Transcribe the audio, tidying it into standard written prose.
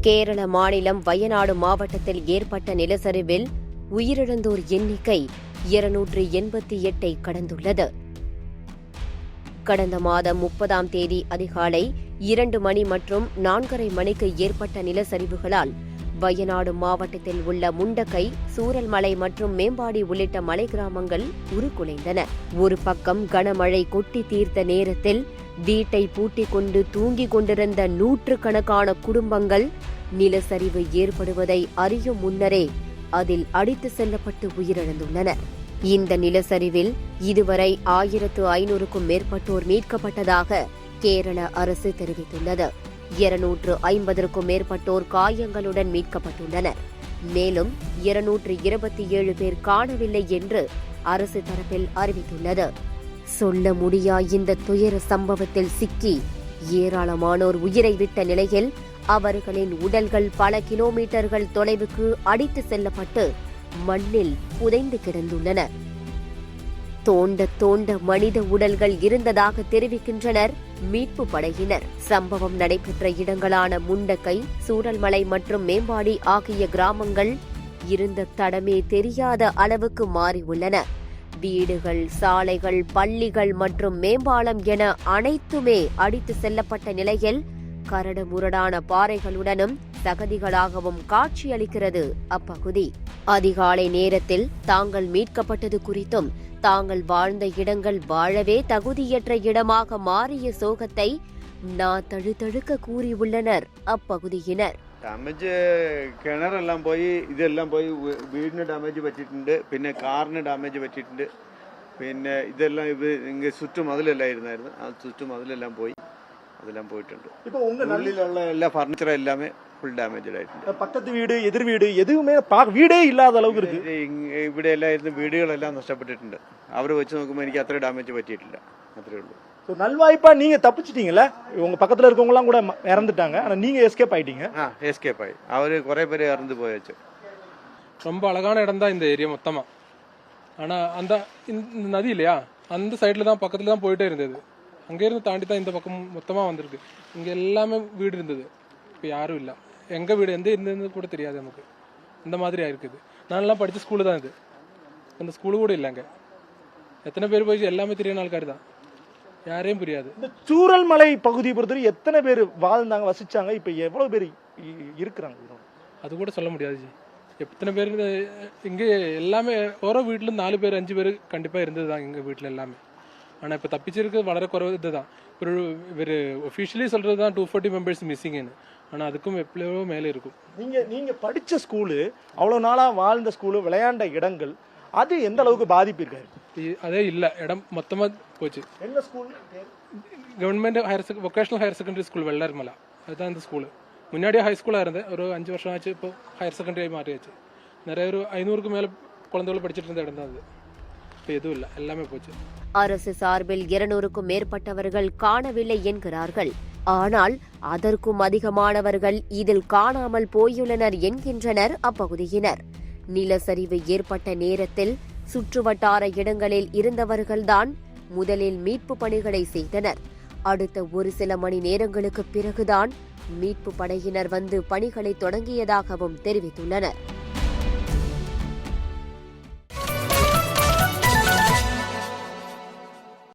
கேரள மாநிலம் வயநாடு மாவட்டத்தில் ஏற்பட்ட நிலச்சரிவில் உயிரிழந்தோர் எண்ணிக்கை 288 கடந்துள்ளது. கடந்த மாதம் 30ஆம் தேதி அதிகாலை 2 மணி மற்றும் 4:30 மணிக்கு ஏற்பட்ட நிலச்சரிவுகளால் வயநாடு மாவட்டத்தில் உள்ள முண்டக்கை, சூரல்மலை மற்றும் மேம்பாடி உள்ளிட்ட மலை கிராமங்கள் உருக்குலைந்தன. ஒரு பக்கம் கனமழை கொட்டி தீர்த்த நேரத்தில் வீட்டை பூட்டிக் கொண்டு தூங்கிக் கொண்டிருந்த நூற்றுக்கணக்கான குடும்பங்கள் நிலச்சரிவு ஏற்படுவதை அறியும் முன்னரே அதில் அடித்து செல்லப்பட்டு உயிரிழந்துள்ளனர். இந்த நிலச்சரிவில் இதுவரை 1500க்கும் மேற்பட்டோர் மீட்கப்பட்டதாக கேரள அரசு தெரிவித்துள்ளது. 250க்கும் மேற்பட்டோர் காயங்களுடன் மீட்கப்பட்டுள்ளனர். மேலும் 227 பேர் காணவில்லை என்று அரசு தரப்பில் அறிவித்துள்ளது. சொல்ல முடியா இந்த துயர சம்பவத்தில் சிக்கி ஏராளமானோர் உயிரை விட்ட நிலையில் அவர்களின் உடல்கள் பல கிலோமீட்டர்கள் தொலைவுக்கு அடித்து செல்லப்பட்டு மண்ணில் புதைந்து கிடந்துள்ளன. தோண்ட தோண்ட மனித உடல்கள் இருந்ததாக தெரிவிக்கின்றனர் மீட்பு படையினர். சம்பவம் நடைபெற்ற இடங்களான முண்டக்கை, சூரல்மலை மற்றும் மேம்பாடி ஆகிய கிராமங்கள் இருந்த தடமே தெரியாத அளவுக்கு மாறியுள்ளன. வீடுகள், சாலைகள், பள்ளிகள் மற்றும் மேம்பாலம் என அனைத்துமே அடித்து செல்லப்பட்ட நிலையில் கரடுமுரடான பாறைகளுடனும் சகதிகளாகவும் காட்சியளிக்கிறது அப்பகுதி. அதிகாலை நேரத்தில் தாங்கள் மீட்கப்பட்டது குறித்தும் தாங்கள் வாழ்ந்த இடங்கள் வாழவே தகுதியற்ற இடமாக மாறிய சோகத்தை தழுதழுக்க கூறியுள்ளனர் அப்பகுதியினர். ഡാമേജ് കിണറെല്ലാം പോയി, ഇതെല്ലാം പോയി, വീടിന് ഡാമേജ് പറ്റിയിട്ടുണ്ട്, പിന്നെ കാറിന് ഡാമേജ് പറ്റിയിട്ടുണ്ട്, പിന്നെ ഇതെല്ലാം ഇങ്ങ് ചുറ്റുമതിലെല്ലായിരുന്നു, ആ ചുറ്റുമതിലെല്ലാം പോയി, அதெல்லாம் போயிட்டு. இப்போ உங்க நல்லில எல்லா ஃபர்னிச்சர் எல்லாமே ஃபுல் டேமேஜ் ஆயிடுச்சு. பக்கத்து வீடு, எதிர் வீடு எதுவுமே வீடே இல்லாத அளவுக்கு இருக்கு. ഇവിടെ എല്ലാം ഇരുന്ന വീടുകളെല്ലാം നഷ്ടപ്പെട്ടിട്ടുണ്ട്. അവരെ വെച്ച് നോക്കുമ്പോൾ എനിക്ക് അത്ര ഡാമേജ് പറ്റിയിട്ടില്ല, അത്രേ ഉള്ളൂ. ஸோ நல்வாய்ப்பா நீங்க தப்பிச்சிட்டீங்களா? உங்க பக்கத்துல இருக்கவங்க எல்லாம் கூட இறந்துட்டாங்க, ஆனா நீங்க எஸ்கேப் ஆயிட்டீங்க. எஸ்கேப் ஆயி அவரு குறை பேர் இறந்து போயாச்சு. ரொம்ப அழகான இடம் தான் இந்த ஏரியா மொத்தமா. ஆனா அந்த நதி இல்லையா, அந்த சைட்ல தான் பக்கத்துல தான் போயிட்டே இருந்தது. அங்கேருந்து தாண்டி தான் இந்த பக்கம் மொத்தமாக வந்திருக்கு. இங்கே எல்லாமே வீடு இருந்தது, இப்போ யாரும் இல்லை. எங்கள் வீடு எந்த இருந்தது கூட தெரியாது நமக்கு. இந்த மாதிரி ஆயிருக்குது. நான்லாம் படித்த ஸ்கூலு தான் இது. அந்த ஸ்கூலு கூட இல்லைங்க. எத்தனை பேர் போய் எல்லாமே தெரியாத ஆள்கார் தான், யாரையும் புரியாது. இந்த சூரல்மலை பகுதியை பொறுத்தவரை எத்தனை பேர் வாழ்ந்தாங்க, வசிச்சாங்க, இப்போ எவ்வளோ பேர் இருக்கிறாங்க அது கூட சொல்ல முடியாது ஜி. எத்தனை பேர் இங்கே எல்லாமே ஓரோ வீட்டிலும் 4 பேர் 5 பேர் கண்டிப்பாக இருந்தது தான் எங்கள் வீட்டில் எல்லாமே. ஆனால் இப்போ தப்பிச்சிருக்கிறது வளர குறைவு இதுதான். இப்போ இவர் ஒஃபிஷியலி சொல்கிறது தான் 240 மெம்பர்ஸ் மிஸ்ஸிங்னு. ஆனால் அதுக்கும் எப்படியோ மேலே இருக்கும். நீங்கள் படித்த ஸ்கூலு, அவ்வளோ நாளாக வாழ்ந்த ஸ்கூலு, விளையாண்ட இடங்கள், அது எந்த அளவுக்கு பாதிப்பு இருக்காரு? அதே இல்லை, இடம் மொத்தமாக போச்சு. என்ன school? Government vocational higher secondary school Vellarmalai, அதுதான் இந்த ஸ்கூலு. முன்னாடியே ஹை ஸ்கூலாக இருந்தது, ஒரு 5 வருஷம் ஆச்சு. இப்போ ஹையர் செகண்டரி ஆகி மாறியாச்சு. நிறைய ஒரு 500க்கு மேலே குழந்தைகள் படிச்சுட்டு இருந்த இடம் தான் அது. இப்போ எதுவும் இல்லை, எல்லாமே போச்சு. அரசு சார்பில் 200க்கும் மேற்பட்டவர்கள் காணவில்லை என்கிறார்கள். ஆனால் அதற்கும் அதிகமானவர்கள் இதில் காணாமல் போயுள்ளனர் என்கின்றனர் அப்பகுதியினர். நிலச்சரிவு ஏற்பட்ட நேரத்தில் சுற்றுவட்டார இடங்களில் இருந்தவர்கள்தான் முதலில் மீட்பு பணிகளை செய்தனர். அடுத்த ஒரு சில மணி நேரங்களுக்கு பிறகுதான் மீட்பு படையினர் வந்து பணிகளை தொடங்கியதாகவும் தெரிவித்துள்ளனர்.